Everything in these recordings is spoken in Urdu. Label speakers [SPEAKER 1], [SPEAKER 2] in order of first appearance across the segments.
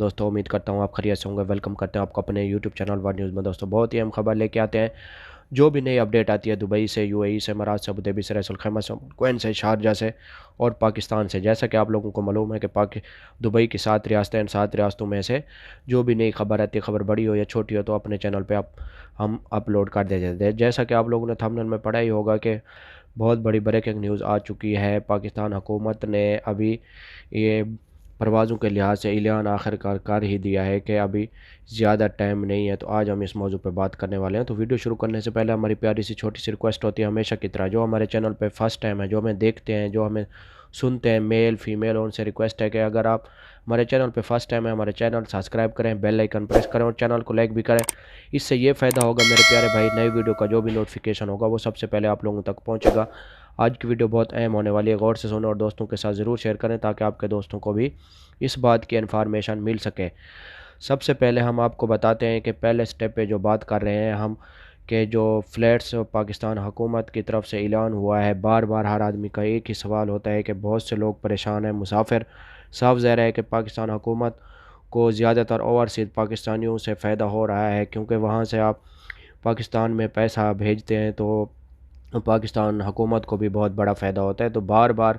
[SPEAKER 1] دوستوں، امید کرتا ہوں آپ خیریت سے ہوں گے۔ ویلکم کرتے ہیں آپ کو اپنے یوٹیوب چینل ورڈ نیوز میں۔ دوستوں بہت ہی اہم خبر لے کے آتے ہیں، جو بھی نئی اپڈیٹ آتی ہے دبئی سے، یو اے ای سے، امارات سے، ابو ظبی سے، رئیس الخیمہ سے، کوئن سے، شارجہ سے اور پاکستان سے۔ جیسا کہ آپ لوگوں کو معلوم ہے کہ دبئی کی 7 ریاستیں، ان 7 ریاستوں میں سے جو بھی نئی خبر آتی ہے، خبر بڑی ہو یا چھوٹی ہو، تو اپنے چینل پہ ہم اپلوڈ کر دیتے ہیں۔ جیسا کہ آپ لوگوں نے تھمبنیل میں پڑھا ہی ہوگا کہ بہت بڑی بریکنگ نیوز آ چکی ہے۔ پاکستان حکومت نے ابھی یہ پروازوں کے لحاظ سے اعلان آخر کر ہی دیا ہے کہ ابھی زیادہ ٹائم نہیں ہے، تو آج ہم اس موضوع پہ بات کرنے والے ہیں۔ تو ویڈیو شروع کرنے سے پہلے ہماری پیاری سی چھوٹی سی ریکویسٹ ہوتی ہے ہمیشہ کی طرح، جو ہمارے چینل پہ فرسٹ ٹائم ہے، جو ہمیں دیکھتے ہیں، جو ہمیں سنتے ہیں، میل فیمیل، ان سے ریکویسٹ ہے کہ اگر آپ ہمارے چینل پہ فرسٹ ٹائم ہے، ہمارے چینل سبسکرائب کریں، بیل آئیکن پریس کریں اور چینل کو لائک بھی کریں۔ اس سے یہ فائدہ ہوگا میرے پیارے بھائی، نئی ویڈیو کا جو بھی نوٹیفیکیشن ہوگا وہ سب سے پہلے آپ لوگوں تک پہنچے گا۔ آج کی ویڈیو بہت اہم ہونے والی ہے، غور سے سنیں اور دوستوں کے ساتھ ضرور شیئر کریں تاکہ آپ کے دوستوں کو بھی اس بات کی انفارمیشن مل سکے۔ سب سے پہلے ہم آپ کو بتاتے ہیں کہ پہلے سٹیپ پہ جو بات کر رہے ہیں ہم، کہ جو فلیٹس پاکستان حکومت کی طرف سے اعلان ہوا ہے، بار بار ہر آدمی کا ایک ہی سوال ہوتا ہے کہ بہت سے لوگ پریشان ہیں، مسافر۔ صاف ظاہر ہے کہ پاکستان حکومت کو زیادہ تر اوورسیز پاکستانیوں سے فائدہ ہو رہا ہے، کیونکہ وہاں سے آپ پاکستان میں پیسہ بھیجتے ہیں تو پاکستان حکومت کو بھی بہت بڑا فائدہ ہوتا ہے۔ تو بار بار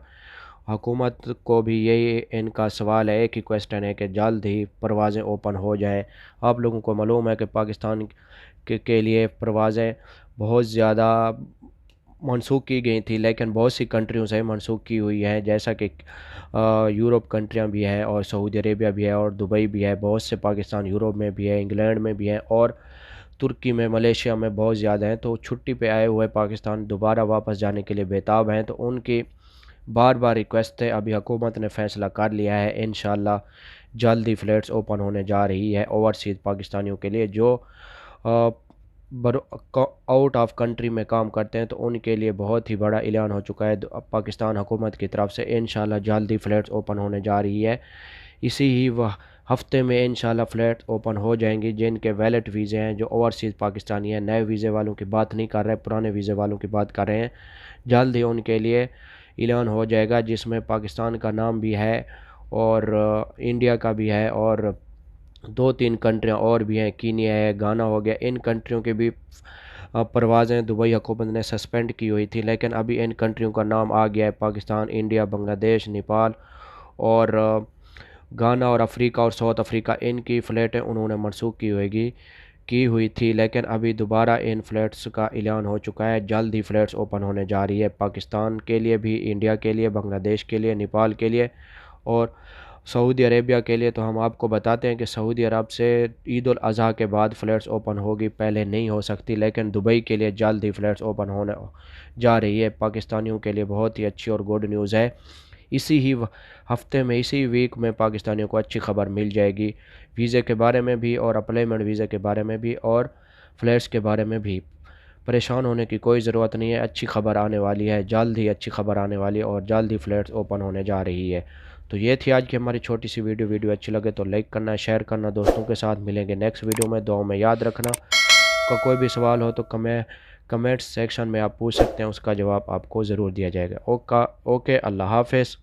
[SPEAKER 1] حکومت کو بھی یہی ان کا سوال ہے، ایک ہی کویسچن ہے کہ جلد ہی پروازیں اوپن ہو جائیں۔ آپ لوگوں کو معلوم ہے کہ پاکستان کے لیے پروازیں بہت زیادہ منسوخ کی گئی تھی، لیکن بہت سی کنٹریوں سے منسوخ کی ہوئی ہیں، جیسا کہ یورپ کنٹریاں بھی ہیں اور سعودی عربیہ بھی ہے اور دبئی بھی ہے۔ بہت سے پاکستان یورپ میں بھی ہے، انگلینڈ میں بھی ہیں اور ترکی میں، ملیشیا میں بہت زیادہ ہیں۔ تو چھٹی پہ آئے ہوئے پاکستان دوبارہ واپس جانے کے لیے بےتاب ہیں، تو ان کی بار بار ریکویسٹ ہے۔ ابھی حکومت نے فیصلہ کر لیا ہے، انشاءاللہ جلد ہی فلیٹس اوپن ہونے جا رہی ہے اوورسیز پاکستانیوں کے لیے، جو آؤٹ آف کنٹری میں کام کرتے ہیں، تو ان کے لیے بہت ہی بڑا اعلان ہو چکا ہے پاکستان حکومت کی طرف سے۔ انشاءاللہ جلد ہی فلیٹس اوپن ہونے جا رہی ہے، اسی ہی ہفتے میں انشاءاللہ فلیٹ اوپن ہو جائیں گی۔ جن کے ویلڈ ویزے ہیں، جو اوورسیز پاکستانی ہیں، نئے ویزے والوں کی بات نہیں کر رہے، پرانے ویزے والوں کی بات کر رہے ہیں، جلد ہی ان کے لیے اعلان ہو جائے گا، جس میں پاکستان کا نام بھی ہے اور انڈیا کا بھی ہے اور 2-3 کنٹریاں اور بھی ہیں، کینیا ہے، گانا ہو گیا۔ ان کنٹریوں کے بھی پروازیں دبئی حکومت نے سسپینڈ کی ہوئی تھی، لیکن ابھی ان کنٹریوں کا نام آ گیا ہے، پاکستان، انڈیا، بنگلہ دیش، نیپال اور گانا اور افریقہ اور ساؤتھ افریقہ۔ ان کی فلائٹیں انہوں نے منسوخ کی ہوئی تھی، لیکن ابھی دوبارہ ان فلائٹس کا اعلان ہو چکا ہے، جلد ہی فلائٹس اوپن ہونے جا رہی ہے، پاکستان کے لیے بھی، انڈیا کے لیے، بنگلہ دیش کے لیے، نیپال کے لیے اور سعودی عربیہ کے لیے۔ تو ہم آپ کو بتاتے ہیں کہ سعودی عرب سے عید الاضحیٰ کے بعد فلائٹس اوپن ہوگی، پہلے نہیں ہو سکتی، لیکن دبئی کے لیے جلد ہی فلائٹس اوپن ہونے جا رہی ہے۔ پاکستانیوں کے لیے بہت ہی اچھی اور گڈ نیوز ہے۔ اسی ہی ہفتے میں، اسی ویک میں پاکستانیوں کو اچھی خبر مل جائے گی، ویزے کے بارے میں بھی اور اپلائمنٹ ویزے کے بارے میں بھی اور فلائٹس کے بارے میں بھی۔ پریشان ہونے کی کوئی ضرورت نہیں ہے، اچھی خبر آنے والی ہے، جلد ہی اچھی خبر آنے والی ہے اور جلد ہی فلائٹس اوپن ہونے جا رہی ہے۔ تو یہ تھی آج کی ہماری چھوٹی سی ویڈیو اچھی لگے تو لائک کرنا، شیئر کرنا، دوستوں کے ساتھ۔ ملیں گے نیکسٹ ویڈیو میں، دعاؤں میں یاد رکھنا۔ کا کوئی بھی سوال ہو تو کمنٹ سیکشن میں آپ پوچھ سکتے ہیں، اس کا جواب آپ کو ضرور دیا جائے گا۔ اوکے، اللہ حافظ۔